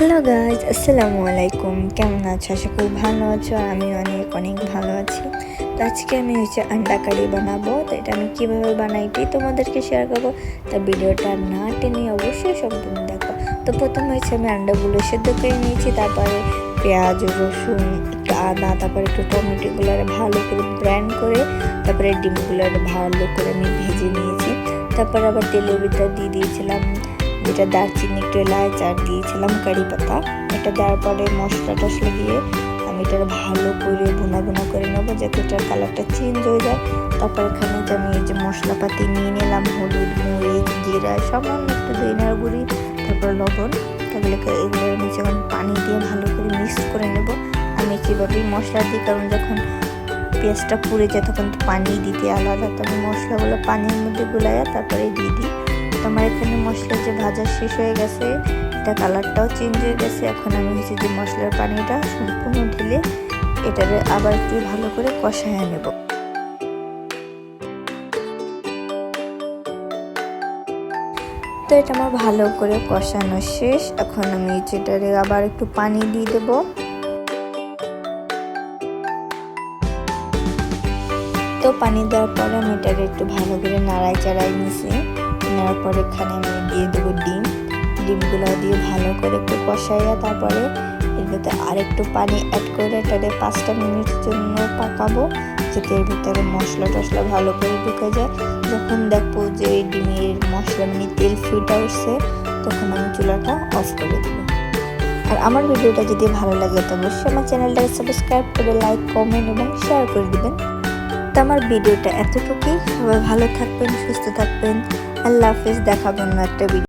Hello guys, আসসালামু আলাইকুম। কেমন আছো? আশা করি ভালো আছো। আর আমি অনেক অনেক ভালো আছি। তো আজকে আমি আন্ডা কারি বানাবো। তো এটা আমি কীভাবে বানাই তোমাদেরকে শেয়ার করবো। তা ভিডিওটা না টেনে অবশ্যই সম্পূর্ণ দেখো। তো প্রথমে আমি আন্ডাগুলো সেদ্ধ করে নিয়েছি, তারপরে পেঁয়াজ, রসুন, একটু আদা, তারপরে একটু টমেটোগুলো ভালো করে ব্র্যান্ড করে, তারপরে ডিমগুলো ভালো করে আমি ভেজে নিয়েছি। তারপর আবার তেলের ভিতর দিয়ে দিয়েছিলাম যেটা দারচিনি, একটু এলাচ, আর দিয়েছিলাম কারি পাতা। এটা দেওয়ার পরে মশলা টশলা দিয়ে আমি এটা ভালো করে ভুনা করে নেবো যাতে এটার কালারটা চেঞ্জ হয়ে যায়। তারপর এখানে আমি এই যে মশলাপাতি নিয়ে নিলাম, হলুদ, মরিচ, জিরা, সামান্য একটু দইনার গুঁড়ি, তারপর লবণ। তাহলে এগুলো আমি যখন পানি দিয়ে ভালো করে মিক্স করে নেব। আমি কীভাবেই মশলা দিই, কারণ যখন পেঁয়াজটা পুড়ে যায় তখন তো পানি দিতে আলাদা। তো আমি মশলাগুলো পানির মধ্যে গুলাইয়া তারপরে দিয়ে দিই। আমার এখানে মশলা যে ভাজা শেষ হয়ে গেছে, এটা কালারটাও চেঞ্জ হয়ে গেছে। এখন আমি যে মশলার পানিটা সম্পূর্ণ ঢেলে এটারে আবার একটু ভালো করে কষায় নেব। তো এটা আমার ভালো করে কষানো শেষ। এখন আমি যেটারে আবার একটু পানি দিয়ে দেবো। তো পানি দেওয়ার পরে আমি এটাকে একটু ভালো করে নাড়াই চাড়াই নিছি। নেওয়ার পরে এখানে আমি দিয়ে দেবো ডিমগুলো দিয়ে ভালো করে একটু কষাইয়া তারপরে এর ভিতরে আরেকটু পানি অ্যাড করে এটাকে 5 মিনিট জন্য পাকাবো, যাতে এর ভিতরে মশলা টশলা ভালো করে ঢুকে যায়। যখন দেখবো যে ডিমের মশলা তেল ফুটে উঠছে, তখন আমি চুলাটা অফ করে দেবো। আর আমার ভিডিওটা যদি ভালো লাগে তো অবশ্যই আমার চ্যানেলটাকে সাবস্ক্রাইব করে লাইক, কমেন্ট এবং শেয়ার করে দিবেন। তো আমার ভিডিওটা এতটুকুই। সবাই ভালো থাকবেন, সুস্থ থাকবেন। আল্লাহ হাফেজ। দেখাবো অন্য একটা ভিডিও।